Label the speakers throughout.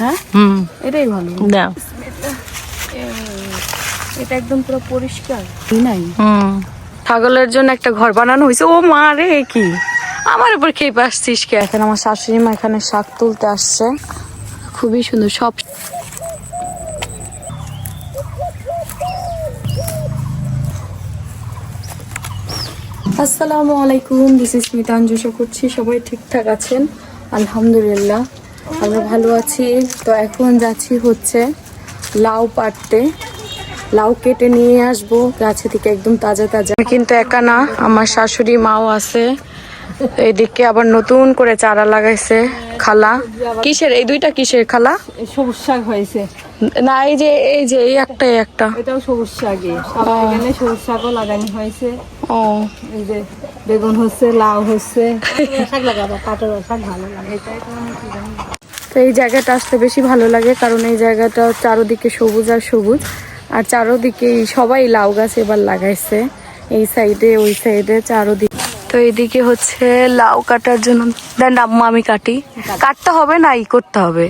Speaker 1: হ্যাঁ এটাই ভালো। এটা একদম পুরো পরিষ্কার নাই। ছাগলের জন্য একটা ঘর বানানো হয়েছে। ও মা রে, কি আমার উপর খেয়ে পাচ্ছিস কে? এখন আমার শাশুড়ি মা এখানে শাক তুলতে আসছে, খুবই সুন্দর সব। আসসালামু আলাইকুম, দিস ইজ মিতাঞ্জু। আশা করছি সবাই ঠিকঠাক আছেন। আলহামদুলিল্লাহ আমরা ভালো আছি। তো এখন যাচ্ছি হচ্ছে লাউ পাড়তে। লাউ কেটে নিয়ে আসবো গাছে থেকে একদম তাজা তাজা। কিন্তু একা না, আমার শাশুড়ি মাও আছে। এইদিকে আবার নতুন করে চারা লাগাইছে খালা। কিসের এই দুইটা, কিসের খালা?
Speaker 2: সবুজ শাক হয়েছে
Speaker 1: না, এই যে এই একটা
Speaker 2: এটাও সবুজ শাকই। এখানে সবুজ শাকও লাগানো হয়েছে।
Speaker 1: ও
Speaker 2: এই যে বেগুন হচ্ছে, লাউ হচ্ছে। শাক লাগাবো, পাটের শাক ভালো লাগে।
Speaker 1: তো এই জায়গাটা আসতে বেশি ভালো লাগে, কারণ এই জায়গাটা চারোদিকে সবুজ আর সবুজ, আর চারোদিকে সবাই লাউ গাছ এবার লাগাইছে, এই সাইডে ওই সাইডে চারোদিকে। তো এইদিকে হচ্ছে লাউ কাটার জন্য দেন আম্মা, আমি কাটি। কাটতে হবে না, ই করতে হবে।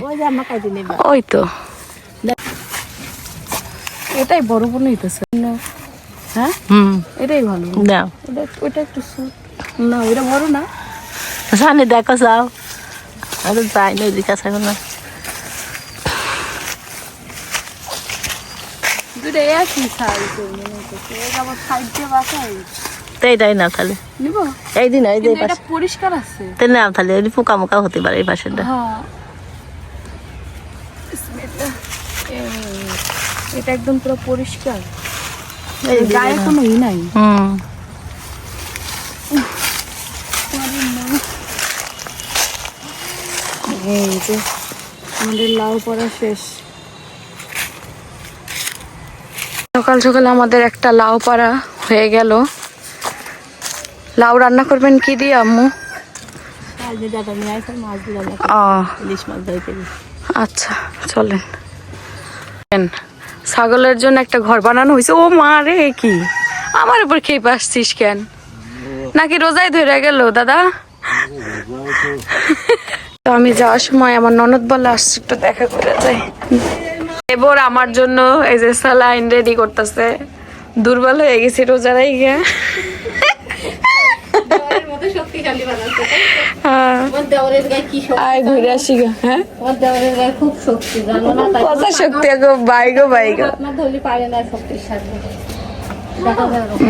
Speaker 1: ওই তো এটাই বড় বড় হইতেছে। হ্যাঁ এটাই ভালো। ওইটা একটু না, ওইটা বড় না।
Speaker 2: জানি দেখো যাও, আমি যাই না এদিকে আছে না।
Speaker 1: দুটো একই সাইজ মনে হচ্ছে, আবার সাইড দিয়ে বাসাই
Speaker 2: এইটাই না তাহলে
Speaker 1: নিব।
Speaker 2: এই দিন এই যে
Speaker 1: এটা পরিষ্কার আছে
Speaker 2: তাই না, তাহলে এই পোকা মোকা হতে পারে এই পাশেটা।
Speaker 1: হ্যাঁ এটা একদম পুরো পরিষ্কার, গায়ে কোনো ই নাই। এই যে আমাদের লাউ পড়া শেষ। সকাল সকাল আমাদের একটা লাউ পাড়া হয়ে গেল। লাউ রান্না করবেন কি দিয়ে আম্মু? আচ্ছা চলেন। ছাগলের জন্য একটা ঘর বানানো হয়েছে। ও মা রে, কি আমার উপর খেয়ে পাচ্ছিস কেন? নাকি রোজাই ধরে গেল দাদা? তো আমি যাওয়ার সময় আমার ননদ বলে আসছে একটু দেখা করে যাই। এবার আমার জন্য এই যে স্যালাইন রেডি করতেছে। দুর্বল হয়ে গেছি রোজারাই গিয়ে।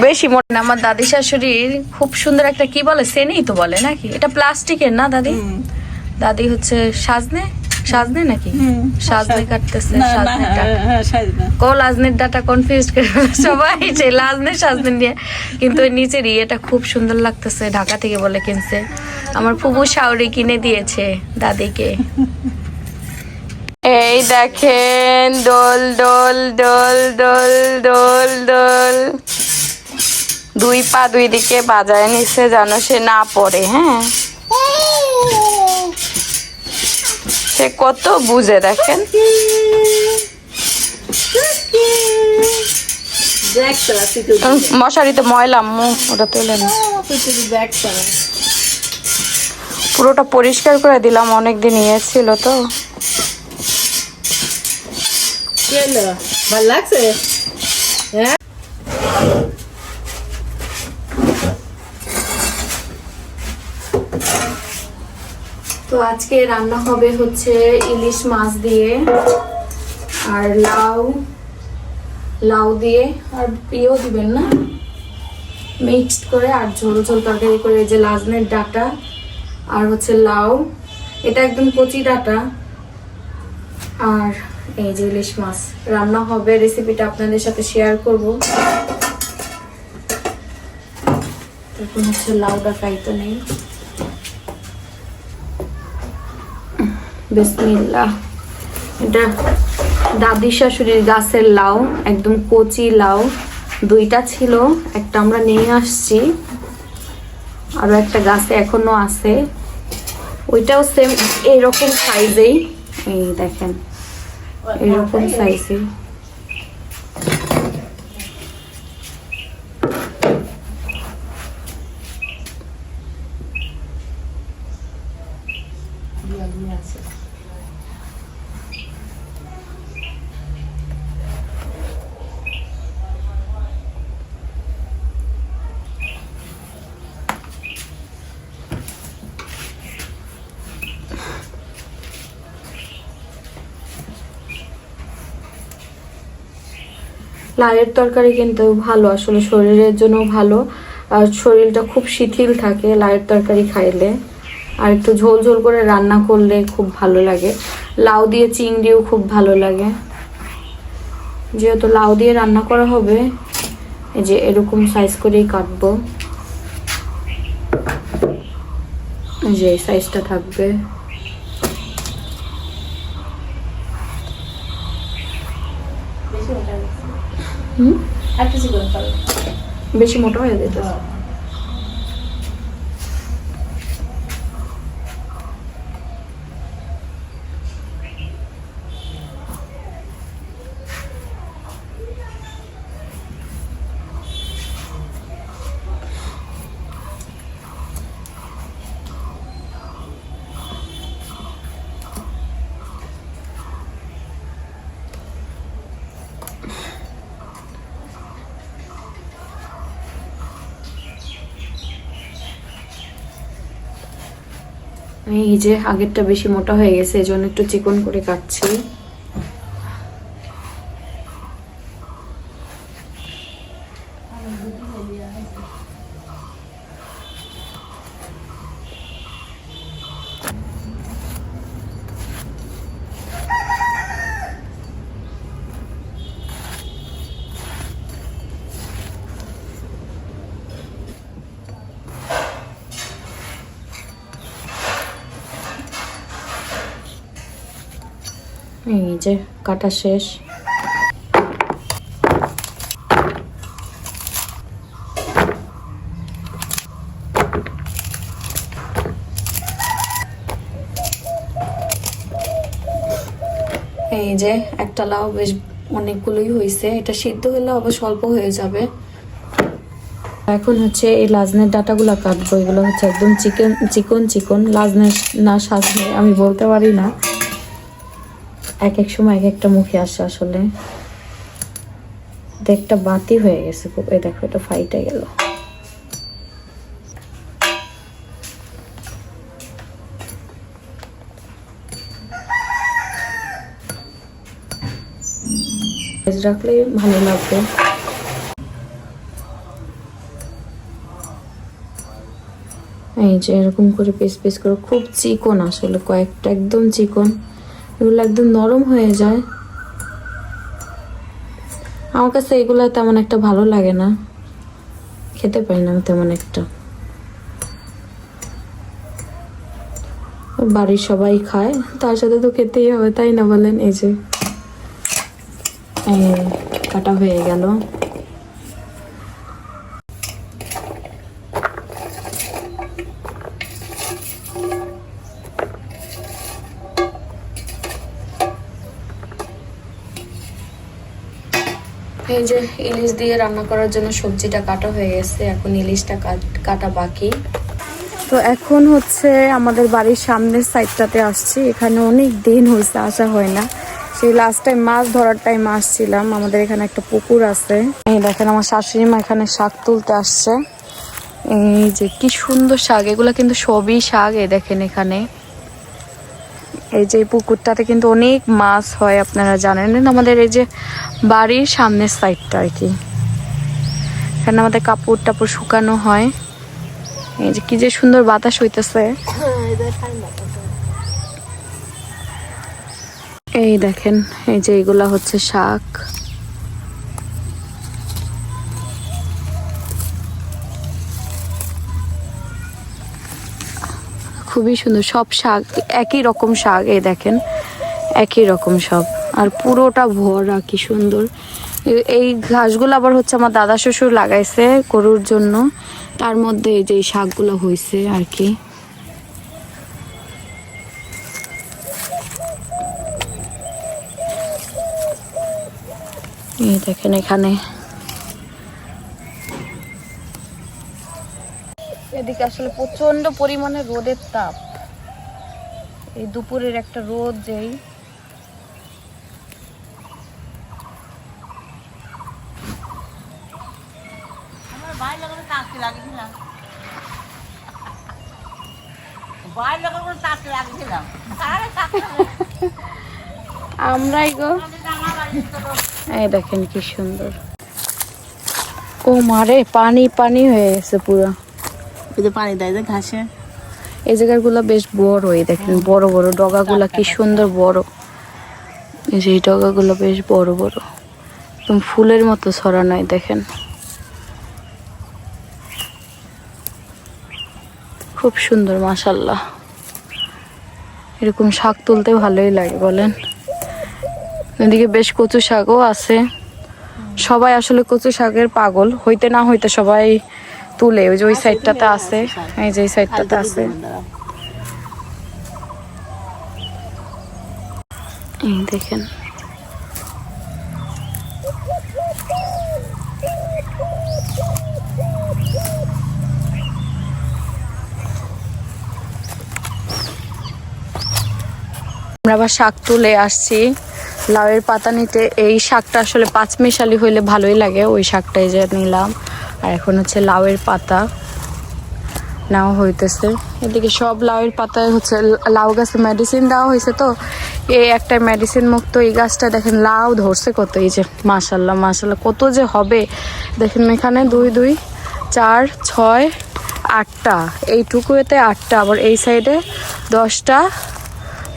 Speaker 1: বেশি মোটা। আমার দাদি শাশুড়ির খুব সুন্দর একটা কি বলে, সেনেই তো বলে নাকি, এটা প্লাস্টিকের না দাদি? দাদি হচ্ছে সাজনে সাজনে নাকি সাজনে কাটতেছে। লাজনের ডাটা কনফিউজ করে সবাই লাজনে সাজনে নিয়ে, কিন্তু ওই নিচের ইয়েটা খুব সুন্দর লাগতেছে। ঢাকা থেকে বলে কিনছে, আমার ফুবু শাওরি কিনে দিয়েছে দাদিকে। এই দেখেন দোল দোল দোল দোল দোল দোল, দুই পা দুই দিকে বাজায় নিচ্ছে যেন সে না পড়ে। হ্যাঁ সে কত বুঝে, দেখেন। মশারিতে ময়লা, ওটা তুলে না। পুরোটা পরিষ্কার করে দিলাম, অনেকদিন ইয়ে ছিল তো।
Speaker 2: ভালো লাগছে।
Speaker 1: তো আজকে রান্না হবে হচ্ছে ইলিশ মাছ দিয়ে আর লাউ দিয়ে, আর পিও দিবেন না, মিক্সড করে, আর ঝোল ঝোল তরকারি করে। যে লাজনের ডাটা আর হচ্ছে লাউ, এটা একদম কচি ডাটা, আর এই যে ইলিশ মাছ রান্না হবে। রেসিপিটা আপনাদের সাথে শেয়ার করব। এখন হচ্ছে লাউটা কাইতে নেই। বিসমিল্লাহ। এটা দাদি শাশুড়ির গাছের লাউ, একদম কচি লাউ। দুইটা ছিল, একটা আমরা নিয়ে আসছি, আরো একটা গাছে এখনো আছে। ওইটাও সেম এইরকম সাইজেই, এই দেখেন এরকম সাইজে। লাউয়ের তরকারি কিন্তু ভালো, আসলে শরীরের জন্য ভালো। আর শরীরটা খুব শিথিল থাকে লাউয়ের তরকারি খাইলে। আর একটু ঝোল ঝোল করে রান্না করলে খুব ভালো লাগে। লাউ দিয়ে চিংড়িও খুব ভালো লাগে। যেহেতু লাউ দিয়ে রান্না করা হবে, এই যে এরকম সাইজ করেই কাটবো। এই যে এই সাইজটা থাকবে। বেশি মোটা হয়ে যেত। এই যে আগেরটা বেশি মোটা হয়ে গেছে, এই জন্য একটু চিকন করে কাটছি। এই যে কাটা শেষ। এই যে একটা লাউ বেশ অনেকগুলোই হয়েছে, এটা সিদ্ধ হলে অবশ্য অল্প হয়ে যাবে। এখন হচ্ছে এই লাজনের ডাটাগুলো কাটবো। এগুলো হচ্ছে একদম চিকন চিকন লাজনের না সাজনে আমি বলতে পারি না, এক এক সময় এক একটা মুখে আসে আসলে। একটা বাতি হয়ে গেছে খুব, এই দেখো এটা ফাইটে গেল। রাখলে ভালো লাগবে। এই যে এরকম করে পিস পিস করে, খুব চিকন আসলে, কয়েকটা একদম চিকন, এগুলো একদম নরম হয়ে যায়। আমার কাছে এগুলো তেমন একটা ভালো লাগে না, খেতে পারি না তেমন একটা। বাড়ির সবাই খায়, তার সাথে তো খেতেই হবে, তাই না বলেন? এই যে কাটা হয়ে গেল। এই যে ইলিশ দিয়ে রান্না করার জন্য সবজিটা কাটা হয়ে গেছে, এখন ইলিশটা কাটা বাকি। তো এখন হচ্ছে আমাদের বাড়ির সামনের সাইডটাতে আসছি। এখানে অনেক দিন হয়েছে আসা হয় না, সেই লাস্ট টাইম মাছ ধরার টাইম আসছিলাম। আমাদের এখানে একটা পুকুর আছে। এই দেখেন আমার শাশুড়ি মা এখানে শাক তুলতে আসছে। এই যে কি সুন্দর শাক, এগুলো কিন্তু সবই শাক। এই দেখেন এখানে এই যে পুকুরটাতে কিন্তু অনেক মাছ হয়, আপনারা জানেন। আমাদের এই যে বাড়ির সামনের সাইডটা আর কি, এখানে আমাদের কাপড় টাপড় শুকানো হয়। এই যে কি যে সুন্দর বাতাস হইতেছে। এই দেখেন এই যে এগুলা হচ্ছে শাক। খুবই সুন্দর, সব শাক একই রকম শাক। এই দেখেন একই রকম সব, আর পুরোটা ভরা, কি সুন্দর। এই ঘাসগুলো আবার হচ্ছে আমার দাদা শ্বশুর লাগাইছে গরুর জন্য, তার মধ্যে এই যে শাকগুলো হয়েছে আর কি। এই দেখেন এখানে এদিকে আসলে প্রচন্ড পরিমাণে রোদের তাপ। এই দুপুরের একটা রোদ যেই, আমরাই গো এই দেখেন কি সুন্দর। ও মারে পানি পানি হয়ে গেছে পুরো।
Speaker 2: ওই যে পানি দেয় যে ঘাসে।
Speaker 1: এই জায়গাগুলো বেশ বড়, এই দেখেন বড় বড় ডগাগুলা কি সুন্দর বড়। এই যে এই ডগাগুলো বেশ বড় বড়, একদম ফুলের মতো ছড়ানো। দেখেন খুব সুন্দর মাশাআল্লাহ। এরকম শাক তুলতে ভালোই লাগে বলেন। এদিকে বেশ কচু শাকও আছে। সবাই আসলে কচু শাকের পাগল, হইতে না হইতে সবাই তুলে। ওই যে ওই সাইডটাতে আছে, এই যে এই সাইডটাতে আছে। এই দেখেন আমরা আবার শাক তুলে আসছি লাউয়ের পাতা নিতে। এই শাকটা আসলে পাঁচমিশালি হইলে ভালোই লাগে, ওই শাকটাই যে নিলাম। আর এখন হচ্ছে লাউয়ের পাতা নেওয়া হইতেছে। এদিকে সব লাউয়ের পাতায় হচ্ছে লাউ গাছে মেডিসিন দেওয়া হয়েছে, তো এই একটা মেডিসিন মুক্ত এই গাছটা দেখেন লাউ ধরছে কত। এই যে মাশাল্লাহ মাশাল্লাহ কত যে হবে দেখেন। এখানে 2 2 4 6 8টা, এইটুকুতে 8টা, আবার এই সাইডে 10টা।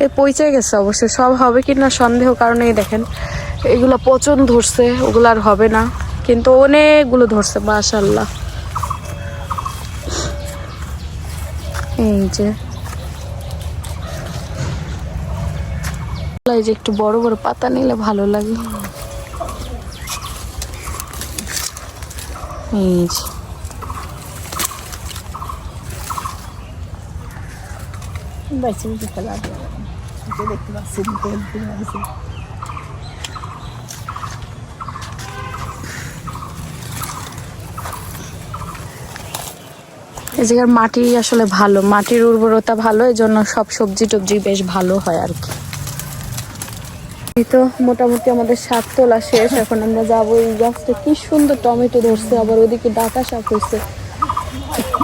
Speaker 1: এ পচে গেছে অবশ্য, সব হবে কিনা সন্দেহ, কারণ এই দেখেন এগুলো পচন ধরছে, ওগুলো আর হবে না, কিন্তু অনেকগুলো ধরছে মাশাআল্লাহ। এই যে একটু বড় বড় পাতা নিলে ভালো লাগে। এই যে
Speaker 2: বাইসে দেখতে লাগবে, দেখতে পাচ্ছি
Speaker 1: এই জায়গার মাটি আসলে ভালো, মাটির উর্বরতা ভালো, এই জন্য সব সবজি টবজি বেশ ভালো হয় আর কি। এই তো মোটামুটি আমাদের শাক তোলা শেষ। এখন আমরা যাবো। এই গাছটা কি সুন্দর টমেটো ধরছে, আবার ওদিকে ডাঁটা শাক হয়েছে,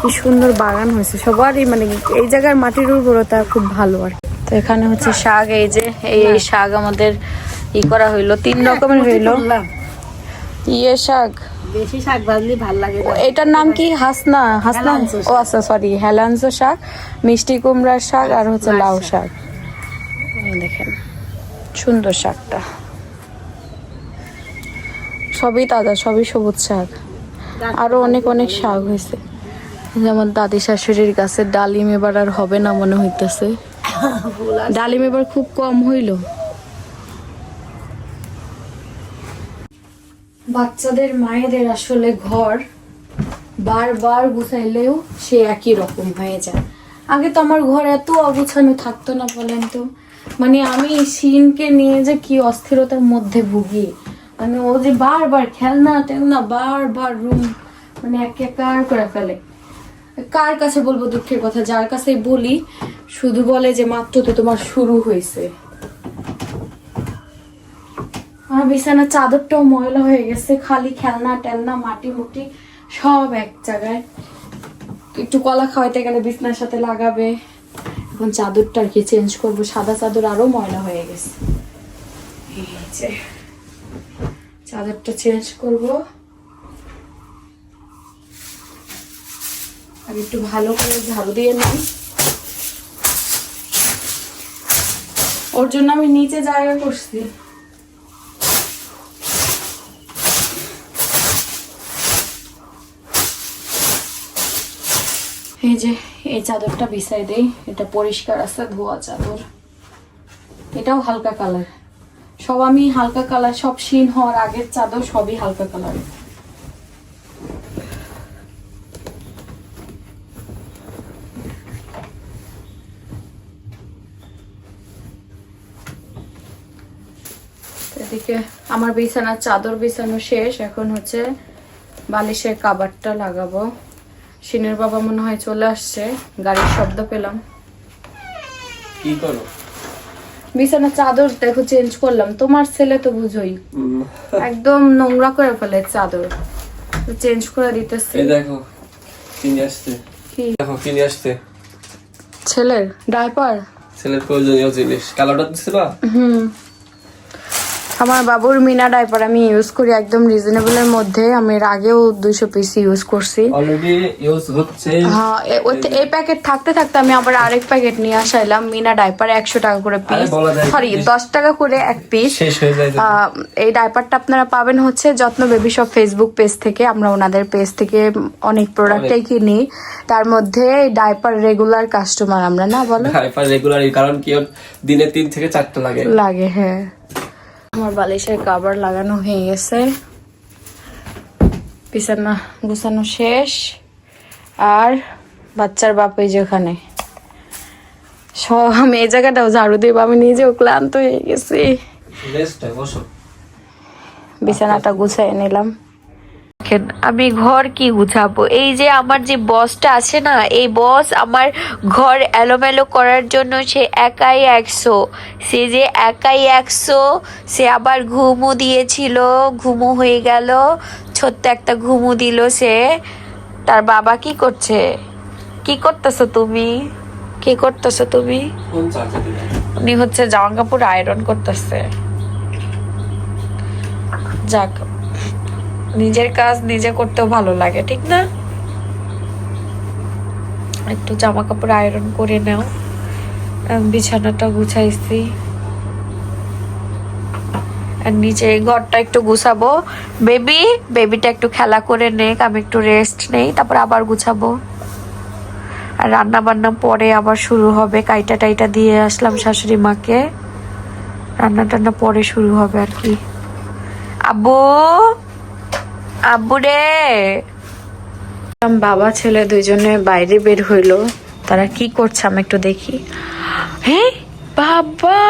Speaker 1: কি সুন্দর বাগান হয়েছে সবারই। মানে এই জায়গার মাটির উর্বরতা খুব ভালো আর কি। তো এখানে হচ্ছে শাক, এই যে এই শাক আমাদের করা হইলো, 3 রকমের হইলো। ইয়ে শাক,
Speaker 2: বেশি শাক ভাজলে ভাল লাগে।
Speaker 1: এটার নাম কি? হাসনা, হাসনা। ও আচ্ছা সরি, হেলাঞ্চো শাক, মিষ্টি কুমড়ার শাক, আর হচ্ছে লাউ শাক। দেখেন সুন্দর শাকটা, সবই তাজা, সবই সবুজ শাক। আরো অনেক অনেক শাক হয়েছে। যেমন দাদি শাশুড়ির গাছের ডালিম এবার আর হবে না মনে হইতেছে, ডালিম এবার খুব কম হইল। বাচ্চাদের মায়েদের আসলে ঘর বারবার গুছাইলেও সে একই রকম হয়ে যায়। আগে তো আমার ঘর এত অগুছানো থাকতো না বলেন তো। মানে আমি শিনকে নিয়ে যে কি অস্থিরতার মধ্যে ভুগি। মানে ও যে বারবার খেলনা টেলনা বারবার রুম মানে একাকার করে ফেলে। কার কাছে বলবো দুঃখের কথা, যার কাছে বলি শুধু বলে যে মাত্র তো তোমার শুরু হয়েছে। আমার বিছানার চাদরটাও ময়লা হয়ে গেছে, খালি খেলনা টেলনা মাটি মুটি সব এক জায়গায়। একটু কলা খাওয়াইতে গেলে বিছানার সাথে লাগাবে। এখন চাদরটা আর কি চেঞ্জ করবো, সাদা চাদর আরো ময়লা হয়ে গেছে। এই যে চাদরটা চেঞ্জ করবো, আর একটু ভালো করে ঝাড়ু দিয়ে নিই। ওর জন্য আমি নিচে জায়গা করছি। এই যে এই চাদরটা বিছাই দেই, এটা পরিষ্কার আছে, ধোয়া চাদর। এটাও হালকা কালার, সব আমি হালকা কালার, সব শিন হওয়ার আগের চাদর সবই হালকা কালার। এদিকে আমার বিছানার চাদর বিছানো শেষ, এখন হচ্ছে বালিশের কাভারটা লাগাবো। শিনের বাবা মনে হয় চলে আসছে, গাড়ির শব্দ পেলাম।
Speaker 3: কি করো?
Speaker 1: বিছানার চাদর দেখো চেঞ্জ করলাম। তোমার ছেলে তো বুঝোই একদম নোংরা করে ফেলে চাদর, চেঞ্জ করে দিতেছে।
Speaker 3: এই দেখো কিনে আসছে,
Speaker 1: কি
Speaker 3: দেখো কিনে আসছে
Speaker 1: ছেলের ডাইপার,
Speaker 3: ছেলের প্রয়োজনীয় জিনিস। কালোটা দিছিলা?
Speaker 1: আমার বাবুর মিনা ডাইপার আমি ইউজ করি একদম রিজনেবলের মধ্যে। আমি এর আগেও 200 পিস ইউজ করছি।
Speaker 3: অলরেডি ইউজ হচ্ছে।
Speaker 1: হ্যাঁ, এই প্যাকেট থাকতে থাকতে আমি আবার আরেক প্যাকেট নিয়ে আসাইলাম। মিনা ডাইপার 100 টাকা করে পিস, সরি 10 টাকা করে এক পিস।
Speaker 3: শেষ হয়ে যায়।
Speaker 1: এই ডাইপারটা আপনারা পাবেন হচ্ছে যত্ন বেবি শপ ফেসবুক পেজ থেকে। আমরা ওনাদের পেজ থেকে অনেক প্রোডাক্টই কিনি, তার মধ্যে ডাইপার রেগুলার কাস্টমার আমরা, না বলো?
Speaker 3: ডাইপার রেগুলার, কারণ কি ওর দিনে 3 থেকে 4টা লাগে।
Speaker 1: হ্যাঁ। আমার বালিশের কভার লাগানো হয়ে গেছে, বিছানা গুছানো শেষ, আর বাচ্চার বাপ এই যেখানে আমি এই জায়গাটাও ঝাড়ু দিব। আমি নিজেও ক্লান্ত হয়ে গেছি। বিছানাটা গুছাই নিলাম।
Speaker 4: আমি ঘর কি গুছাবো? এই যে আমার যে বসটা আছে না, এই বস আমার ঘর এলোমেলো করার জন্য সে একাই 100। সে যে একাই 100, সে আবার ঘুমও দিয়েছিল, ঘুমও হয়ে গেল, ছোট্ট একটা ঘুমও দিল সে। তার বাবা কি করছে? কি করতেছো তুমি? কি করতেছো তুমি? উনি হচ্ছে জামা কাপড় আয়রন করতেছে। যাক, নিজের কাজ নিজে করতেও ভালো লাগে, ঠিক না? একটু জামা কাপড় আয়রন করে নাও। বিছানাটা গুছাইছি, আর নিচে ঘরটা একটু গুছাবো। বেবিটা একটু খেলা করে নেক, আমি একটু রেস্ট নেই, তারপর আবার গুছাবো। আর রান্না বান্না পরে আবার শুরু হবে। কাইটা টাইটা দিয়ে আসলাম শাশুড়ি মাকে, রান্না টান্না পরে শুরু হবে আর কি। আব্বু রে,
Speaker 1: বাবা ছেলে দুইজনে বাইরে বের হইলো। তারা কি করছে আমি একটু দেখি। হ্যাঁ বাবা,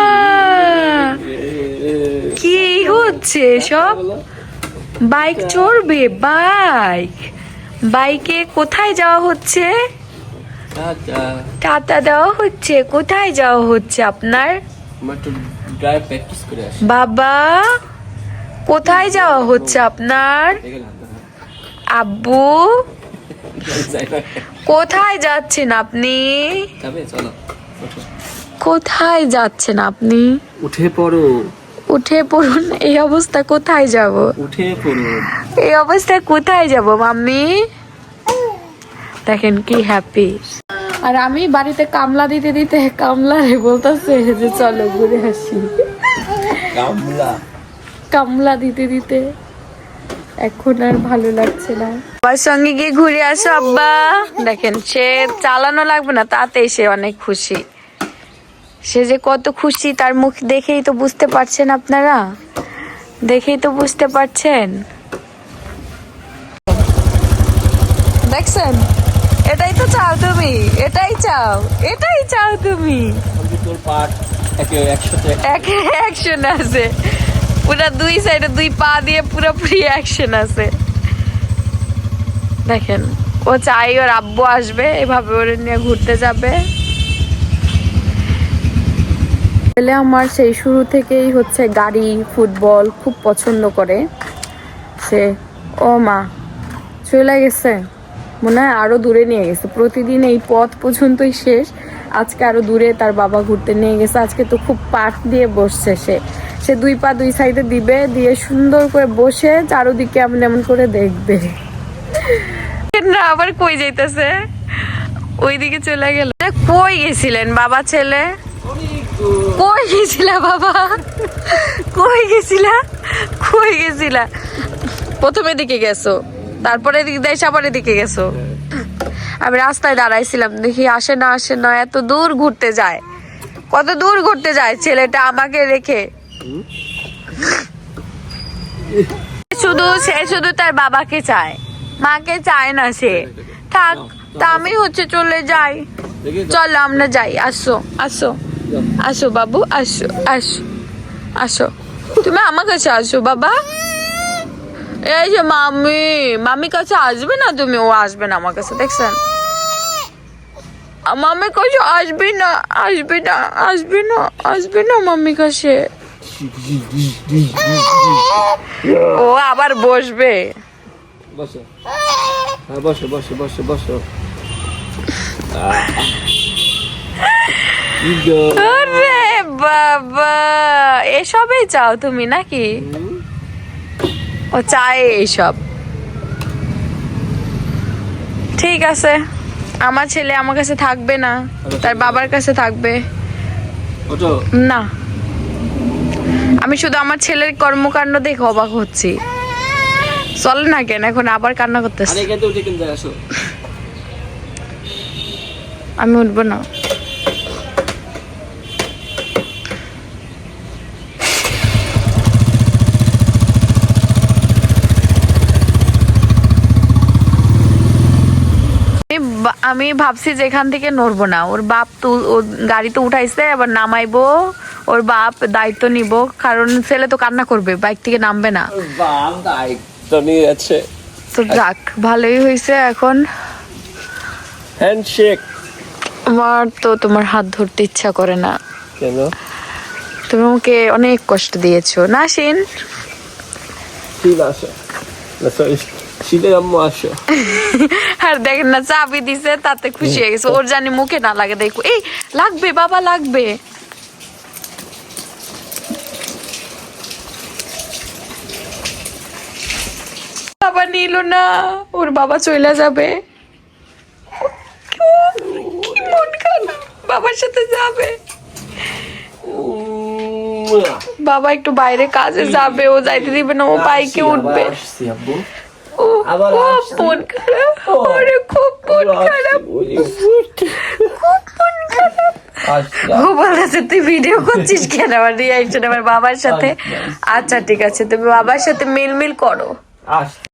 Speaker 1: কি হচ্ছে সব? বাইক চড়বে? বাইকে কোথায় যাওয়া হচ্ছে? টাটা দেওয়া হচ্ছে? কোথায় যাওয়া হচ্ছে আপনার? বাবা, কোথায় যাওয়া হচ্ছে আপনার? আব্বু, কোথায় যাচ্ছেন আপনি? কোথায় যাচ্ছেন আপনি?
Speaker 3: উঠে পড়ো।
Speaker 1: উঠে পড়ুন। এই অবস্থা কোথায় যাব?
Speaker 3: উঠে পড়ুন।
Speaker 1: এই অবস্থায় কোথায় যাব মাম্মি? দেখেন কি হ্যাপি। আর আমি বাড়িতে কামলা দিতে দিতে কামলারে বলতেছে যে চলো ঘুরে আসি। কামলা দিতে দিতে এখন আর ভালো লাগছে না। বাবার সঙ্গে গিয়ে ঘুরে আসো আব্বা। দেখেন, সে চালানো লাগবে না, তাতেই সে অনেক খুশি। সে যে কত খুশি তার মুখ দেখেই তো বুঝতে পারছেন আপনারা, দেখেই তো বুঝতে পারছেন। দেখছেন, এটাই তো চাও তুমি, এটাই চাও তুমি।
Speaker 3: তোর পাট একে
Speaker 1: 100 আছে, পুরা দুই সাইডে 2 পা দিয়ে পুরোপুরি অ্যাকশন আছে। দেখেন, ও চাই ওর আব্বু আসবে, এভাবে ওরে নিয়ে ঘুরতে যাবে। আমার সেই শুরু থেকেই হচ্ছে গাড়ি, ফুটবল খুব পছন্দ করে সে। ও মা চলে গেছে, মনে হয় আরো দূরে নিয়ে গেছে। প্রতিদিন এই পথ পর্যন্তই শেষ, আজকে আরো দূরে তার বাবা ঘুরতে নিয়ে গেছে। আজকে তো খুব পাট দিয়ে বসছে সে 2 পা 2 সাইডে দিবে, দিয়ে সুন্দর করে বসে চারোদিকে এমন করে দেখবে। না আবার কই যাইতেছে, ওইদিকে চলে গেল। কই গেছিলেন বাবা ছেলে? কই গেছিলা বাবা? কই গেছিলা? প্রথমে দিকে গেছো, তারপরে এদিকে দেশ আবার এদিকে গেছো। আমি রাস্তায় দাঁড়াইছিলাম, দেখি আসে না, এত দূর ঘুরতে যায়। কত দূর ঘুরতে যায় ছেলেটা আমাকে রেখে। সে শুধু তার বাবাকে চায়, মাকে চায় না সে। থাক, তা আমি হচ্ছে চলে যাই। চলো আমরা যাই। আসো বাবু, আসো। তুমি আমার কাছে আসো বাবা। এই যে মামি কাছে আসবে না তুমি? ও আসবে না আমার কাছে, দেখছেন? মামি কাছে আসবে না মামি কাছে। ও আবার বসবে।
Speaker 3: বসো।
Speaker 1: আরে বাবা, এসবই চাও তুমি নাকি? ও চায় এইসব। ঠিক আছে, আমার ছেলে আমার কাছে থাকবে না, তার বাবার কাছে থাকবে।
Speaker 3: ওঠো।
Speaker 1: না, আমি শুধু আমার ছেলের কর্মকাণ্ড দেখে অবাক হচ্ছি। চলে না কেন এখন আবার কান্না করতেছে?
Speaker 3: আরে কিন্তু উঠে কিন্তু আসো।
Speaker 1: আমি উঠবো না। আমি ভাবছি যে এখান থেকে নড়বো না, ওর বাপ তো ওর গাড়িতে উঠাইছে, আবার নামাইবো, ওর বাপ দায়িত্ব নিব, কারণ ছেলে তো কান্না করবে, বাইক থেকে নামবে না।
Speaker 3: বাপ দায়িত্ব নিয়ে আছে।
Speaker 1: তো যাক, ভালোই হয়েছে। এখন
Speaker 3: হ্যান্ডশেক।
Speaker 1: আমার তো তোমার হাত ধরতে ইচ্ছা করে না।
Speaker 3: কেন?
Speaker 1: তুমি আমাকে অনেক কষ্ট দিয়েছো না শিন?
Speaker 3: ঠিক আছে, সরি, শীতের আম্মু আসো।
Speaker 1: আর দেখেন না, চাবি দিছে তাতে খুশি হয়ে গেছে। ওর জানি মুখে না লাগে, দেখো। এই লাগবে বাবা, লাগবে। বাবা নিল না, ওর বাবা চলে যাবে। কি মন খারাপ, বাবার সাথে যাবে। বাবা একটু বাইরে কাজে যাবে, ও যাইতে দিবে না, ও বাইকে উঠবে।
Speaker 3: আসছি আব্বু।
Speaker 1: ও
Speaker 3: আবার
Speaker 1: খুব
Speaker 3: আসছি।
Speaker 1: মন খারাপ, ওরে খুব মন খারাপ, খুব মন খারাপ। ও বলতেছে তুই ভিডিও করছিস কেন আমার রিয়াকশন আমার বাবার সাথে? আচ্ছা ঠিক আছে, তুমি বাবার সাথে মিল করো।
Speaker 3: আস